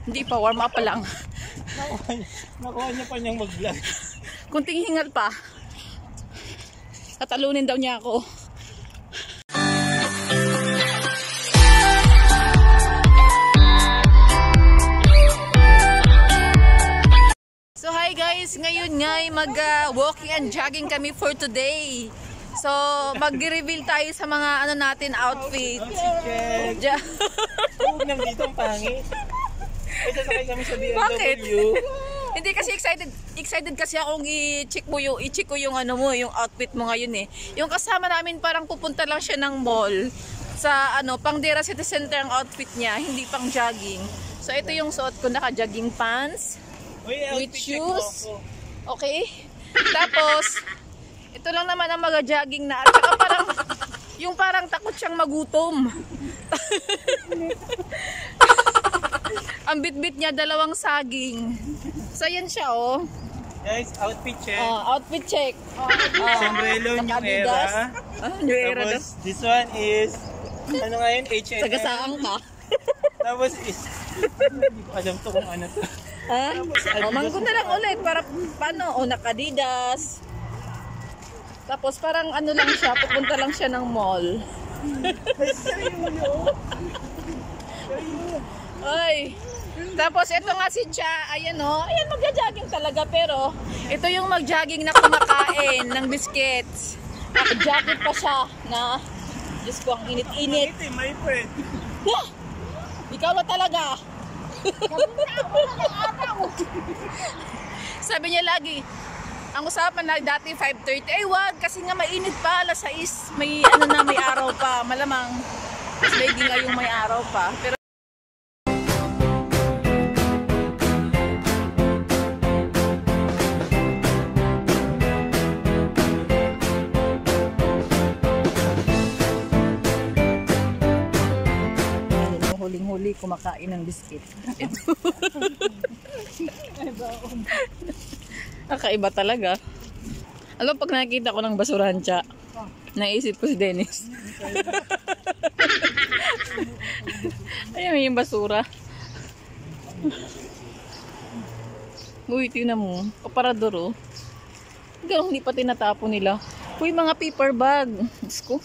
Hindi pa, warm up pa lang. Nakuha niya pa niyang mag-vlog. Kunting hingal pa. Tatalunin daw niya ako. So hi guys, ngayon nga mag-walking and jogging kami for today. So mag-reveal tayo sa mga ano natin outfit. Huwag nang dito ang pangit. Ay, sasakay kami sa BMW. Bakit? Hindi kasi excited kasi akong i-check ko yung ano mo, yung outfit mo ngayon eh. Yung kasama namin parang pupunta lang siya ng mall sa ano, pang Dera City Center ang outfit niya, hindi pang jogging. So ito yung suot ko, naka-jogging pants with shoes. Okay? Tapos ito lang naman ang mag-jogging na at saka parang yung parang takot siyang magutom. Ang bit-bit niya, dalawang saging. So yan siya oh. Guys, outfit check. Outfit check. Sombrero, New Era. New Era. Tapos this one is ano nga yun? H&M. Sagasaan ka. Tapos is hindi ko alam to kung ano to. Ha? Mangko na lang ulit para paano? Naka-Adidas. Tapos parang ano lang siya, pupunta lang siya ng mall. Ay. Tapos ito nga si Cha, ayan o, ayan magja-jogging talaga pero ito yung mag-jogging na kumakain ng biscuits. Naka-jacket pa siya na, Diyos ko, ang init-init. My friend. Ikaw na talaga. Sabi niya lagi, ang usapan na dati 5:30, ay wag kasi nga mainit pa, alas 6, may ano na, may araw pa, malamang mas lady nga yung may araw pa. Pero huling-huli kumakain ng biscuit. Kakaiba talaga. Alam, pag nakikita ko ng basurahan siya, naisip ko si Dennis. Ayan yung basura. Uy, tingnan mo. Kaparador oh. Hanggang hindi pa tinatapo nila. Uy, mga paper bag. Diyos ko.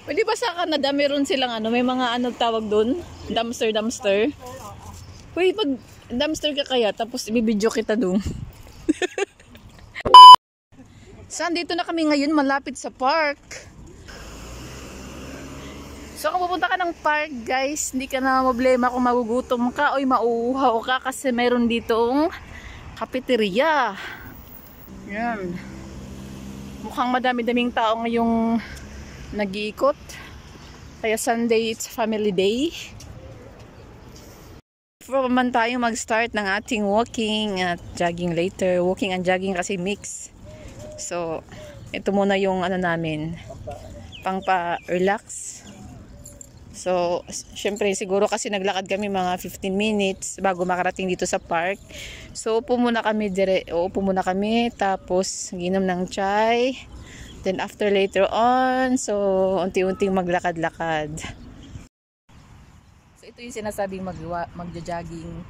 Pwede ba sa Canada meron silang ano, may mga ano tawag doon? Dumpster. Uy, pag dumpster ka kaya, tapos ibibidyo kita doon. So, andito na kami ngayon, malapit sa park. So, kung pupunta ka ng park, guys, hindi ka na problema kung magugutom ka o mauuhaw ka kasi meron ditong cafeteria. Yan. Mukhang madami-daming tao ngayong nag-iikot. Kaya Sunday, it's family day. Before man tayo mag-start ng ating walking at jogging later. Walking and jogging kasi mix. So, ito muna yung ano namin. Pang pa-relax. So, syempre siguro kasi naglakad kami mga 15 minutes bago makarating dito sa park. So, upo muna kami tapos ginom ng chai. Then after later on, so unti-unting maglakad-lakad. So ito yung sinasabing magja-jogging.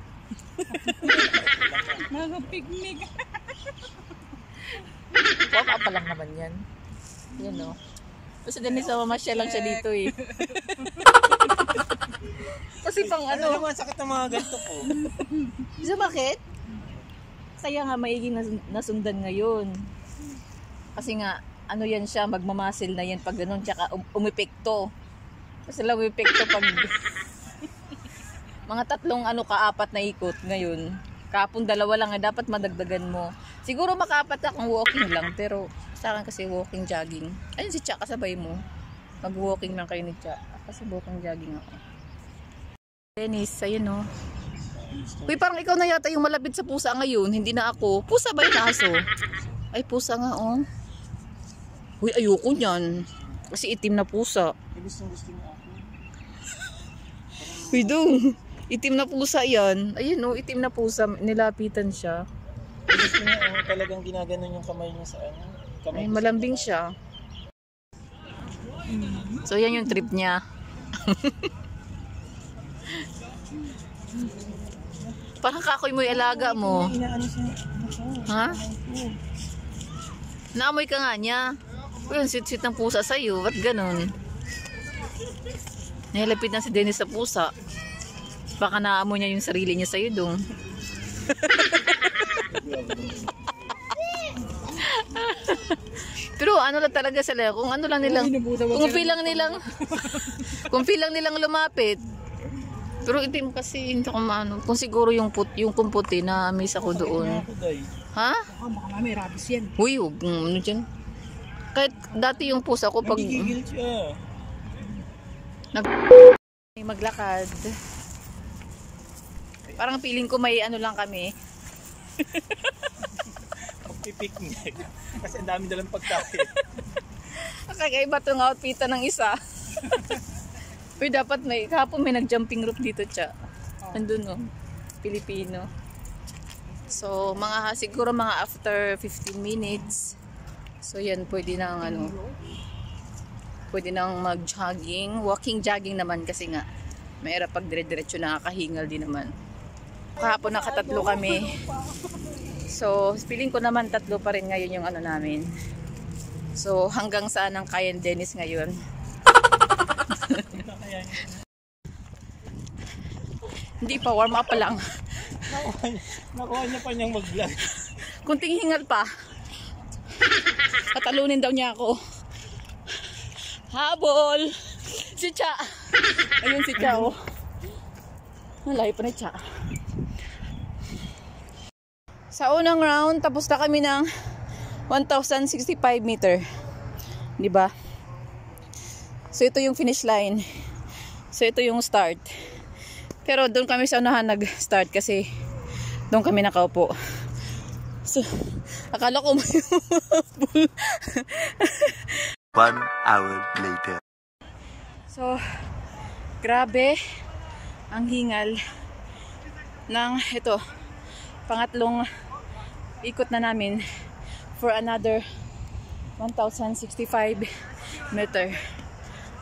Mag-picnic. Waka pa lang naman yan. Yan o. Kasi Dennis, mamasyal lang siya dito eh. Kasi pang ano. Ano naman sakit ng mga ganito po? So bakit? Kaya nga maiging nasundan ngayon. Kasi nga, ano yan siya, magmamasil na yan pag ganun, tsaka umepekto. Kasi lang umepekto pag mga tatlong apat na ikot ngayon. Kapon dalawa lang, dapat madagdagan mo. Siguro makaapat akong walking lang, pero sa akin kasi walking jogging. Ayun si Cha, kasabay mo. Mag-walking lang kayo ni Cha. Kasi walking jogging ako. Dennis, ayun o. Uy, parang ikaw na yata yung malapit sa pusa ngayon, hindi na ako. Pusa ba yung aso? Ay, pusa nga oh. Uy, ayoko niyan. Kasi itim na pusa. Gusto niya ako. Uy, dong. Itim na pusa yan. Ayun o, itim na pusa. Nilapitan siya. Gusto niya talagang ginaganon yung kamay niya sa ano. Ay, malambing siya. So, yan yung trip niya. Parang kakoy mo yung alaga mo. Inaano siya. Ha? Naamoy ka nga niya. Uy, ang sit-sit ng pusa sa'yo. Ba't ganun? Nilapit na si Dennis sa pusa. Baka naamoy niya yung sarili niya sa'yo dong. Pero ano lang talaga sila. Kung ano lang nilang, kung pilang nilang lumapit. Pero itim kasi hindi ko maano. Kung siguro yung kumputi na miss ako doon. Ha? Baka may rabies yan. Uy, ano dyan? Kahit dati yung pusa ko pag Nagigigil siya. maglakad. Parang feeling ko may ano lang kami. Pipiknik. Kasi ang dami dalang pagkain. Kakaiba itong outfitan ng isa. Uy, dapat may, kahapon may nag-jumping rope dito, Cha. Andun, no? Pilipino. So, siguro mga after 15 minutes. So, yan, pwede nang, pwede nang mag-jogging. Walking jogging naman kasi nga, mahirap pag dire-diretso nakakahingal din naman. Kahapon nakatatlo kami. So, feeling ko naman tatlo pa rin ngayon yung namin. So, hanggang saan ang kaya ni Dennis ngayon? Hindi pa, warm up pa lang. Nakuha niya pa niyang mag-vlog. Kunting hingal pa. Katalunin daw niya ako. Habol! Si Cha! Ayun si Cha, oh. Malayo pa na Cha. Sa unang round, tapos na kami ng 1,065 meter. Diba? So, ito yung finish line. So, ito yung start. Pero doon kami sa unahan nag-start kasi doon kami nakaupo. So, akala ko may 1 hour later. So, grabe ang hingal ng ito, pangatlong ikot na namin for another 1,065 meter.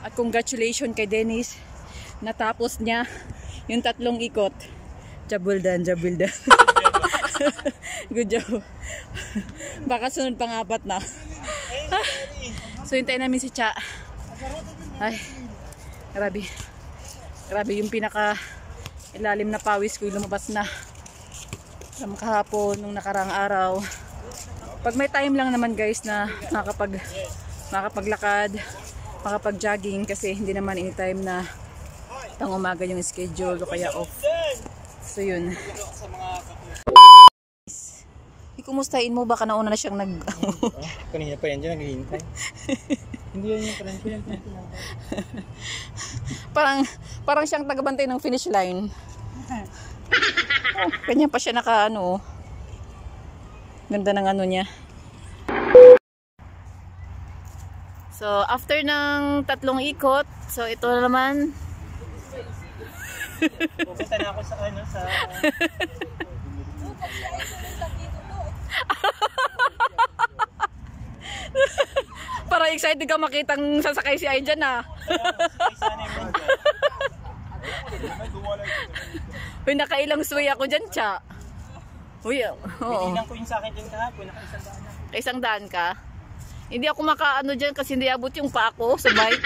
At congratulations kay Dennis, natapos niya yung 3 ikot. Jabuldan. Good job. Baka sunod pang 4 na. So, hintayin namin si Cha. Ay, grabe. Grabe yung pinaka ilalim na pawis ko lumabas na. Kahapon, nung nakarang araw. Pag may time lang naman guys na makapaglakad, makapag-jogging kasi hindi naman anytime na pang umaga yung schedule o kaya off. So yun. Ikumustahin mo, baka nauna na siyang Kanina pa yan dyan, naghihintay. Hindi yan yung parang yan. Parang siyang tagabantay ng finish line. Oh, kanya pa siya ganda ng niya. So, after ng 3 ikot, so ito na naman. Pupunta na ako sa Parang excited ka makitang sasakay si Ay dyan, ha? Uy, nakailang sway ako dyan, Cha. Uy, oo. Binilang ko yung sa akin dyan kahapon, Isang daan ka? Hindi ako makaano dyan kasi hindi abot yung pa ako sa bike.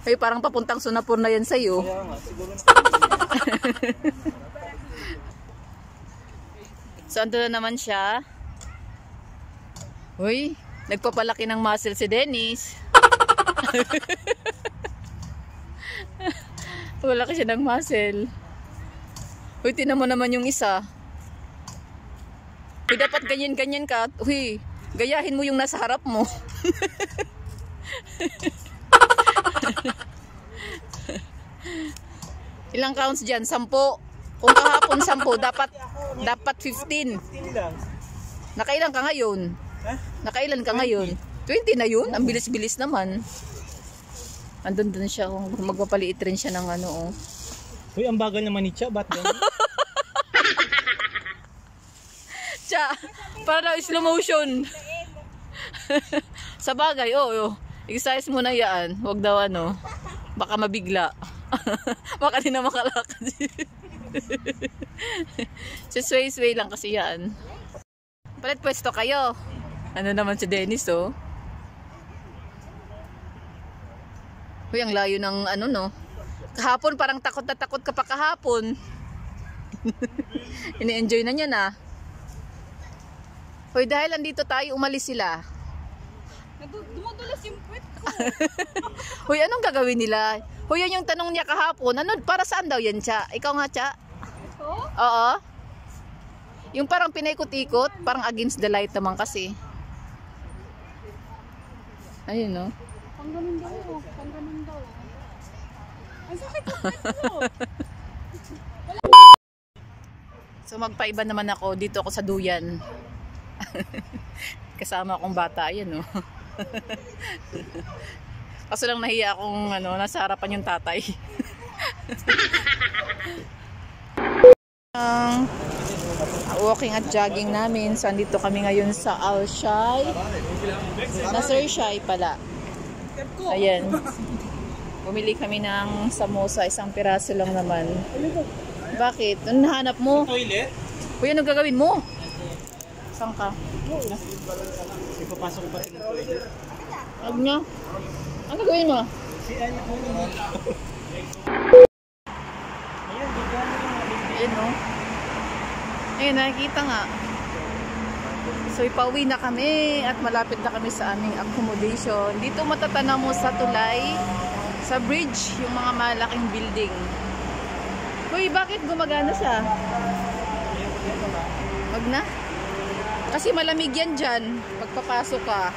Ay, parang papuntang Sunapur na yan sa'yo. Kaya nga, siguro na. So, ando na naman siya. Uy, nagpapalaki ng muscle si Dennis. Palaki siya ng muscle. Uy, tinan mo naman yung isa. Uy, dapat ganyan-ganyan ka. Uy, gayahin mo yung nasa harap mo. Ilang counts dyan? 10. Kung kahapon 10, dapat 15. Nakailan ka ngayon? Nakailan ka ngayon? 20 na yun? Ang bilis-bilis naman. Andun siya. Magpapaliit rin siya ng oh. Uy, ang bagal naman ni Cha. Ba't ganyan? Cha, para slow motion. Sa bagay, oh. Exercise mo na yan. Huwag daw baka mabigla. Baka di na makalakad. Sway-sway lang kasi yan. Palit pwesto kayo. Ano naman si Dennis, oh. Uy, ang layo ng ano, no? Kahapon, parang takot na takot ka pa kahapon. Ini-enjoy na niya na. Uy, dahil andito tayo, umalis sila. Dumudulas yung puwet ko. Uy, anong gagawin nila? Uy, yan yung tanong niya kahapon. Ano, para saan daw yan, Cha? Ikaw nga, Cha? Ito? Oo. Yung parang pinaikot-ikot, parang against the light naman kasi. Ayun, no? Pang ganun daw. Pang ganun daw. Ang sakit yung puwet ko. So magpaiba naman ako. Dito ako sa duyan. Kasama akong bata. Ayan, no? Kaso lang nahiya akong ano, nasa harapan yung tatay. Walking at jogging namin. So andito kami ngayon sa Alshay. Nasir pala. Ayan. Bumili kami ng samosa. Isang piraso lang naman. Bakit? Ano nahanap mo? Toilet? Uy, ano gagawin mo? Saan ka? Ipapasok pa rin ng toilet. Huwag niya. Ano gagawin mo? Si Anya po naman. Ayan, di ka Ayan, no? Ayun, nakikita nga. So, ipauwi na kami at malapit na kami sa aming accommodation. Dito matatanaw mo sa tulay, sa bridge, yung mga malaking building. Uy, bakit gumagana siya? Wag na. Kasi malamig yan dyan. Pagpapasok ka.